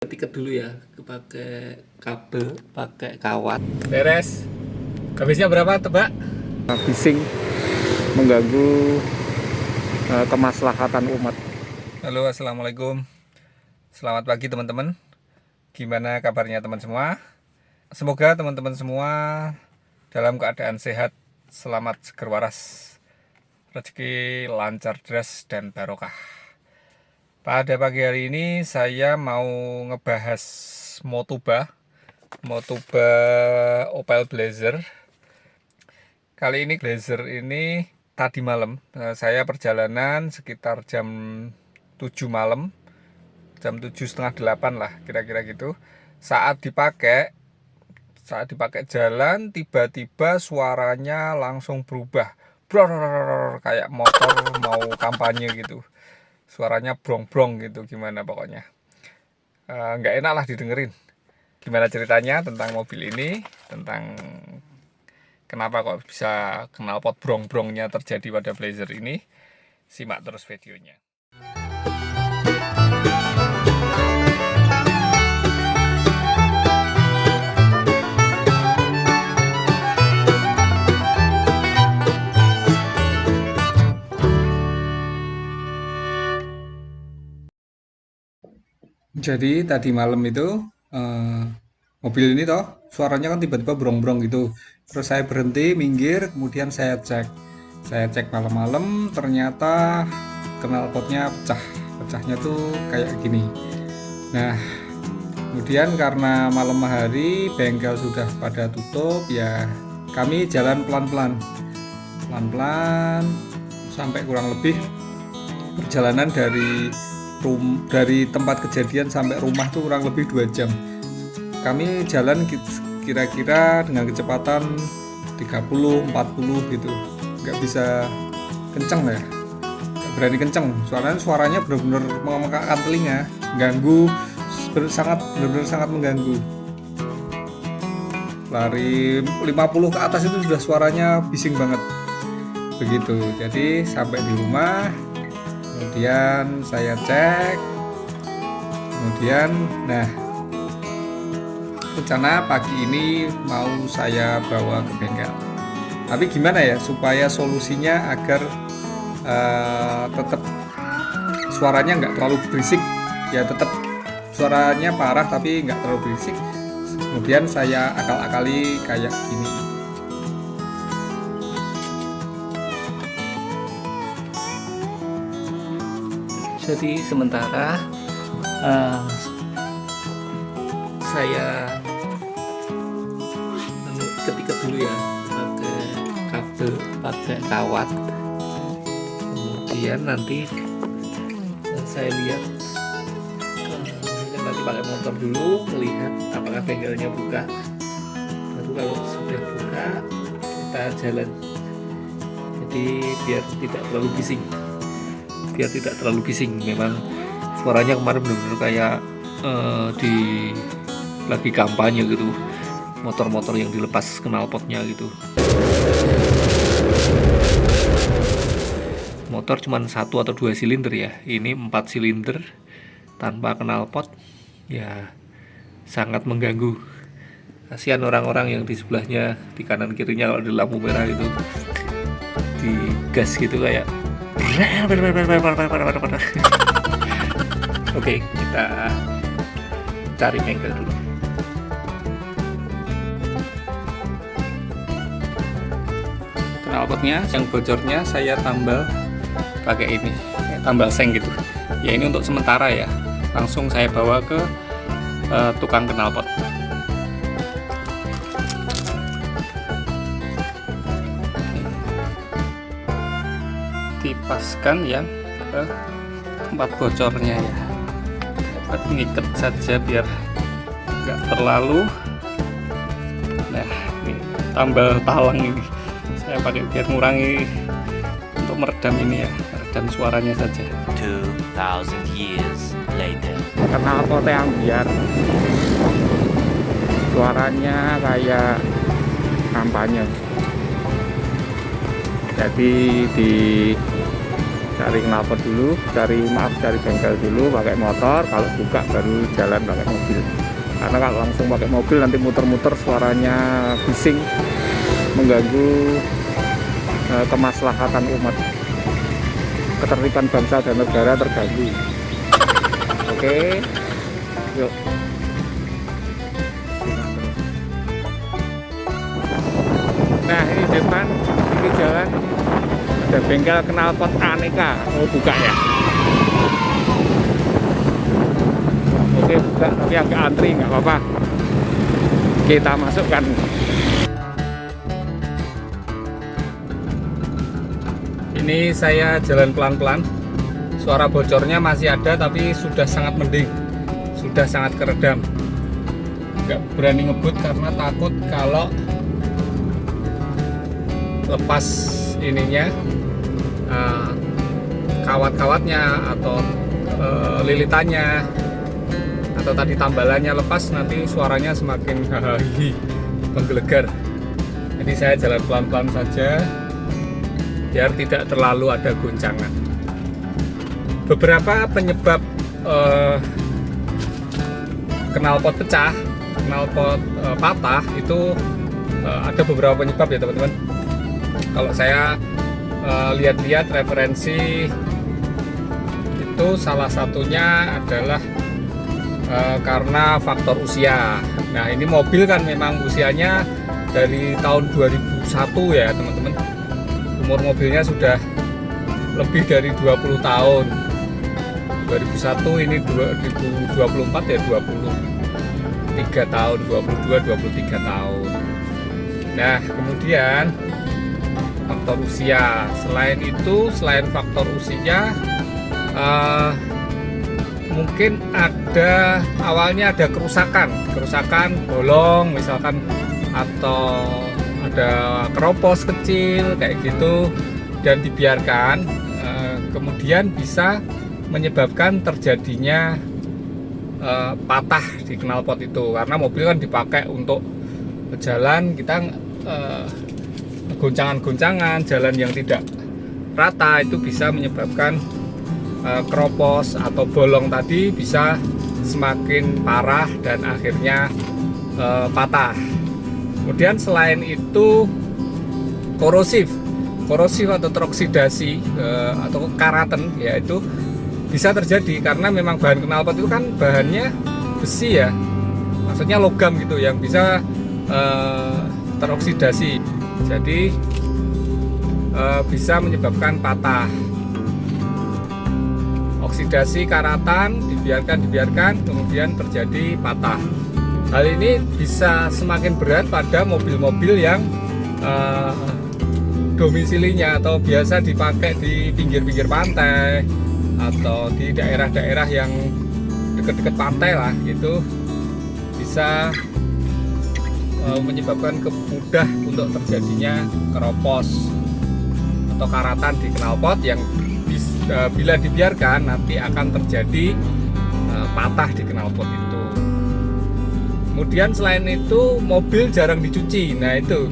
Tiket dulu ya, pakai kabel, pakai kawat. Beres. Habisnya berapa tebak? Bising mengganggu kemaslahatan umat. Halo, assalamualaikum. Selamat pagi teman-teman. Gimana kabarnya teman semua? Semoga teman-teman semua dalam keadaan sehat, selamat, seger waras, rezeki lancar deras dan barokah. Pada pagi hari ini saya mau ngebahas Motoba Opel Blazer. Kali ini Blazer ini tadi malam saya perjalanan sekitar jam 7 malam, jam 7:30 lah kira-kira gitu. Saat dipakai jalan, tiba-tiba suaranya langsung berubah, brrrr, kayak motor mau kampanye gitu. Suaranya brong-brong gitu, gimana pokoknya. Nggak enak lah didengerin. Gimana ceritanya tentang mobil ini, tentang kenapa kok bisa knalpot brong-brongnya terjadi pada Blazer ini. Simak terus videonya. Jadi tadi malam itu mobil ini toh suaranya kan tiba-tiba brong-brong gitu. Terus saya berhenti, minggir, kemudian saya cek. Saya cek malam-malam, ternyata knalpotnya pecah. Pecahnya tuh kayak gini. Nah, kemudian karena malam hari bengkel sudah pada tutup, ya kami jalan pelan-pelan. Pelan-pelan sampai kurang lebih perjalanan dari tempat kejadian sampai rumah tuh kurang lebih 2 jam. Kami jalan kira-kira dengan kecepatan 30-40 gitu, nggak bisa kenceng ya, nggak berani kenceng, soalnya suaranya benar-benar memekakkan telinga, ganggu, benar-benar sangat mengganggu. Lari 50 ke atas itu sudah suaranya bising banget begitu. Jadi sampai di rumah, kemudian saya cek, kemudian rencana pagi ini mau saya bawa ke bengkel. Tapi gimana ya supaya solusinya agar tetap suaranya nggak terlalu berisik, ya tetap suaranya parah tapi nggak terlalu berisik. Kemudian saya akal-akali kayak gini. Jadi sementara saya ketika dulu ya, pakai kabel, pakai kawat. Kemudian nanti saya lihat, nanti pakai motor dulu, melihat apakah bengkelnya buka. Lalu kalau sudah buka, kita jalan. Jadi biar tidak terlalu bising. Memang suaranya kemarin benar-benar kayak lagi kampanye gitu, motor-motor yang dilepas knalpotnya gitu. Motor cuma 1 atau 2 silinder ya, ini 4 silinder tanpa knalpot, ya sangat mengganggu. Kasihan orang-orang yang di sebelahnya, di kanan kirinya, kalau di lampu merah itu digas gitu kayak Oke, kita cari bengkel dulu. Knalpotnya yang bocornya saya tambal pakai ini, tambal seng gitu. Ya ini untuk sementara ya. Langsung saya bawa ke tukang knalpot. Dipaskan yang ke tempat bocornya ya, ngikat saja biar nggak terlalu. Nah, ini tambal talang ini saya pakai biar ngurangi untuk meredam ini ya, meredam suaranya saja. 2000 years later. Knalpot yang biar suaranya kayak kampanye. Jadi cari knalpot dulu, cari bengkel dulu pakai motor, kalau buka baru jalan pakai mobil. Karena kalau langsung pakai mobil nanti muter-muter suaranya bising, mengganggu kemaslahatan umat, ketertiban bangsa dan negara terganggu. Oke, yuk. Nah, ini depan ini jalan ada bengkel knalpot aneka. Oh, buka ya. Oke, buka tapi agak antri, nggak apa-apa. Kita masukkan. Ini saya jalan pelan-pelan. Suara bocornya masih ada tapi sudah sangat mending. Sudah sangat keredam. Nggak berani ngebut karena takut kalau lepas ininya kawat-kawatnya atau lilitannya atau tadi tambalannya lepas, nanti suaranya semakin menggelegar. Jadi saya jalan pelan-pelan saja biar tidak terlalu ada goncangan. Beberapa penyebab knalpot pecah, knalpot patah itu ada beberapa penyebab ya teman-teman. Kalau saya lihat-lihat referensi itu salah satunya adalah karena faktor usia. Nah, ini mobil kan memang usianya dari tahun 2001 ya teman-teman. Umur mobilnya sudah lebih dari 20 tahun. 2001 ini 2024 ya 23 tahun, 23 tahun. Nah, kemudian faktor usia. Selain itu, selain faktor usia, mungkin awalnya ada kerusakan bolong misalkan, atau ada keropos kecil kayak gitu dan dibiarkan, kemudian bisa menyebabkan terjadinya patah di knalpot itu. Karena mobil kan dipakai untuk jalan, kita goncangan-goncangan jalan yang tidak rata itu bisa menyebabkan keropos atau bolong tadi bisa semakin parah dan akhirnya patah. Kemudian selain itu korosif atau teroksidasi atau karatan, yaitu bisa terjadi karena memang bahan knalpot itu kan bahannya besi ya, maksudnya logam gitu yang bisa teroksidasi. Jadi bisa menyebabkan patah. Oksidasi karatan dibiarkan kemudian terjadi patah. Hal ini bisa semakin berat pada mobil-mobil yang domisilinya atau biasa dipakai di pinggir-pinggir pantai atau di daerah-daerah yang dekat-dekat pantai lah gitu, bisa menyebabkan mudah untuk terjadinya keropos atau karatan di knalpot yang bila dibiarkan nanti akan terjadi patah di knalpot itu. Kemudian selain itu mobil jarang dicuci. Nah itu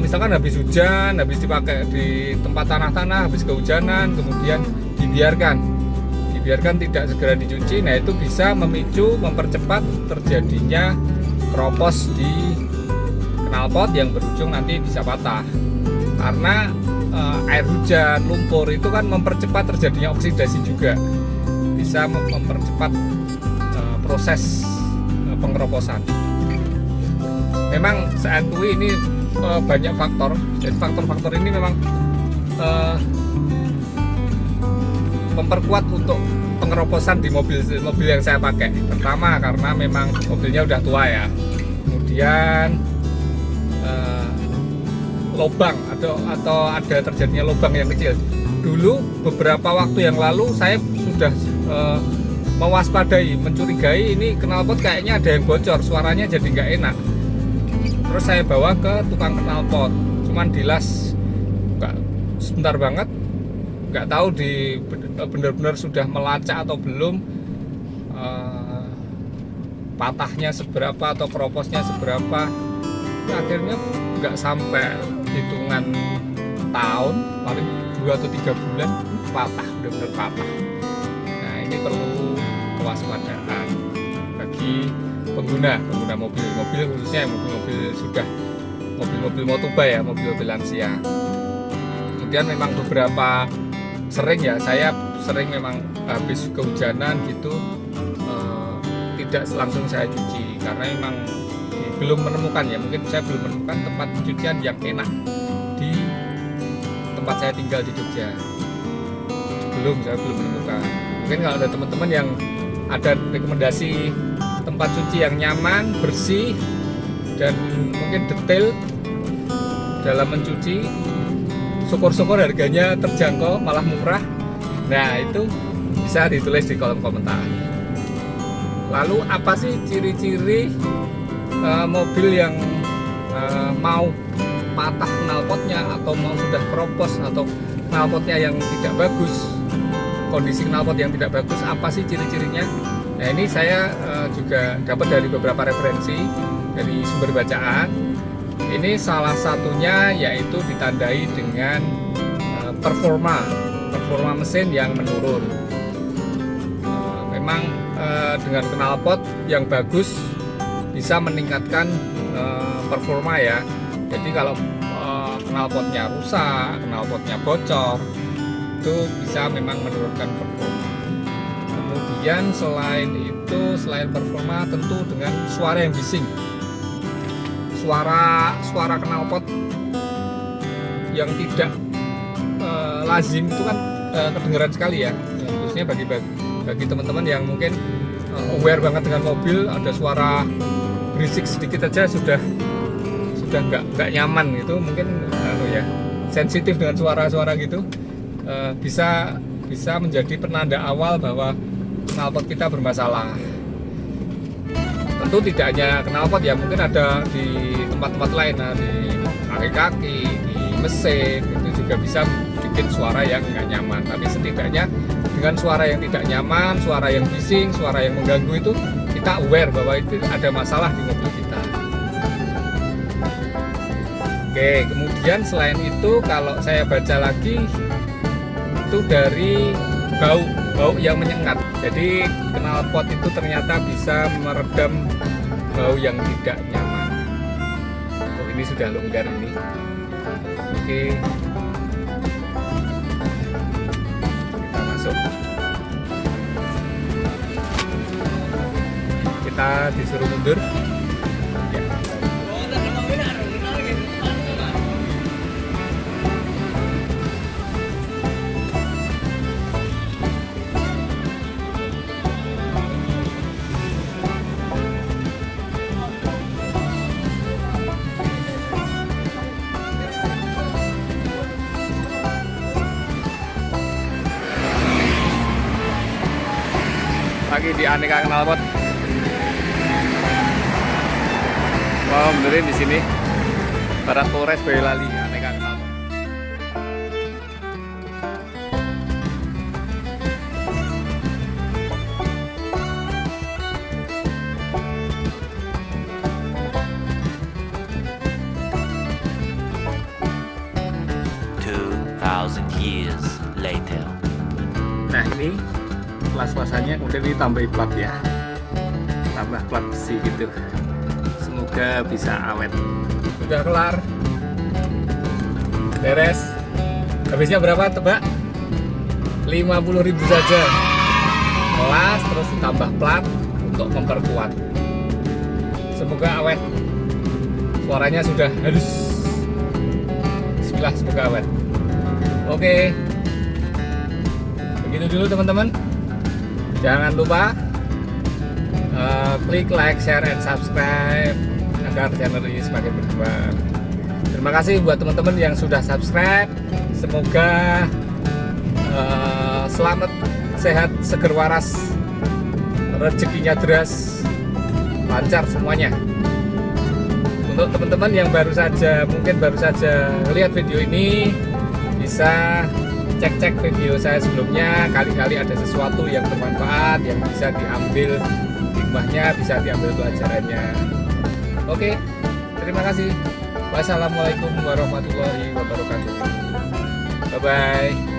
misalkan habis hujan, habis dipakai di tempat tanah-tanah, habis kehujanan, kemudian dibiarkan tidak segera dicuci. Nah itu bisa mempercepat terjadinya keropos di knalpot yang berujung nanti bisa patah. Karena air hujan, lumpur itu kan mempercepat terjadinya oksidasi juga, bisa mempercepat proses pengeroposan. Memang saya akui ini banyak faktor. Jadi faktor-faktor ini memang memperkuat untuk pengeroposan di mobil yang saya pakai. Pertama karena memang mobilnya udah tua ya. Kemudian lubang atau ada terjadinya lubang yang kecil. Dulu beberapa waktu yang lalu saya sudah mewaspadai, mencurigai ini knalpot kayaknya ada yang bocor, suaranya jadi nggak enak. Terus saya bawa ke tukang knalpot, cuman dilas nggak sebentar banget, nggak tahu benar-benar sudah melacak atau belum, patahnya seberapa atau keroposnya seberapa. Akhirnya nggak sampai hitungan tahun, paling 2 atau 3 bulan patah, benar-benar patah. Nah, ini perlu kewaspadaan bagi pengguna mobil khususnya mobil motoba ya, mobil lansia. Kemudian memang beberapa sering ya, saya sering memang habis kehujanan gitu tidak langsung saya cuci karena memang belum menemukan ya, mungkin saya belum menemukan tempat pencucian yang enak di tempat saya tinggal di Jogja. Saya belum menemukan. Mungkin kalau ada teman-teman yang ada rekomendasi tempat cuci yang nyaman, bersih, dan mungkin detail dalam mencuci, syukur-syukur harganya terjangkau, malah murah. Nah, itu bisa ditulis di kolom komentar. Lalu apa sih ciri-ciri mobil yang mau patah knalpotnya atau mau sudah keropos atau knalpotnya yang tidak bagus, kondisi knalpot yang tidak bagus, apa sih ciri-cirinya? Nah, ini saya juga dapat dari beberapa referensi dari sumber bacaan. Ini salah satunya yaitu ditandai dengan performa mesin yang menurun. Memang dengan knalpot yang bagus bisa meningkatkan performa ya. Jadi kalau knalpotnya rusak, knalpotnya bocor, itu bisa memang menurunkan performa. Kemudian selain performa, tentu dengan suara yang bising. Suara knalpot yang tidak lazim itu kan kedengeran sekali ya. Khususnya bagi teman-teman yang mungkin aware banget dengan mobil, ada suara berisik sedikit aja sudah nggak nyaman gitu, mungkin ya sensitif dengan suara-suara gitu, bisa menjadi penanda awal bahwa knalpot kita bermasalah. Tentu tidak hanya knalpot ya, mungkin ada di tempat-tempat lain, di kaki-kaki, di mesin, itu juga bisa bikin suara yang nggak nyaman. Tapi setidaknya dengan suara yang tidak nyaman, suara yang bising, suara yang mengganggu itu, kita aware bahwa itu ada masalah di mobil kita. Oke, kemudian selain itu kalau saya baca lagi itu dari bau yang menyengat. Jadi knalpot itu ternyata bisa meredam bau yang tidak nyaman. Oh, ini sudah longgar ini. Oke, kita masuk. Kita disuruh mundur. Ya. 'Lagi di aneka knalpot. Wow, benerin di sini. Barat Polres Boyolali, aneka knalpot. Years later. Nah, ini kelas-kelasannya kemudian ditambah plat ya, tambah plat besi gitu. Semoga bisa awet. Sudah kelar, beres. Habisnya berapa tebak? 50.000 saja. Kelas terus ditambah plat untuk memperkuat. Semoga awet. Suaranya sudah halus. Bismillah, semoga awet. Oke, begitu dulu teman-teman. Jangan lupa klik like, share, and subscribe agar channel ini semakin berkembang. Terima kasih buat teman-teman yang sudah subscribe. Semoga selamat, sehat, seger waras, rezekinya deras, lancar semuanya. Untuk teman-teman yang mungkin baru saja lihat video ini, bisa cek video saya sebelumnya, kali-kali ada sesuatu yang bermanfaat yang bisa diambil hikmahnya, bisa diambil pelajarannya. Oke, terima kasih. Wassalamualaikum warahmatullahi wabarakatuh. Bye bye.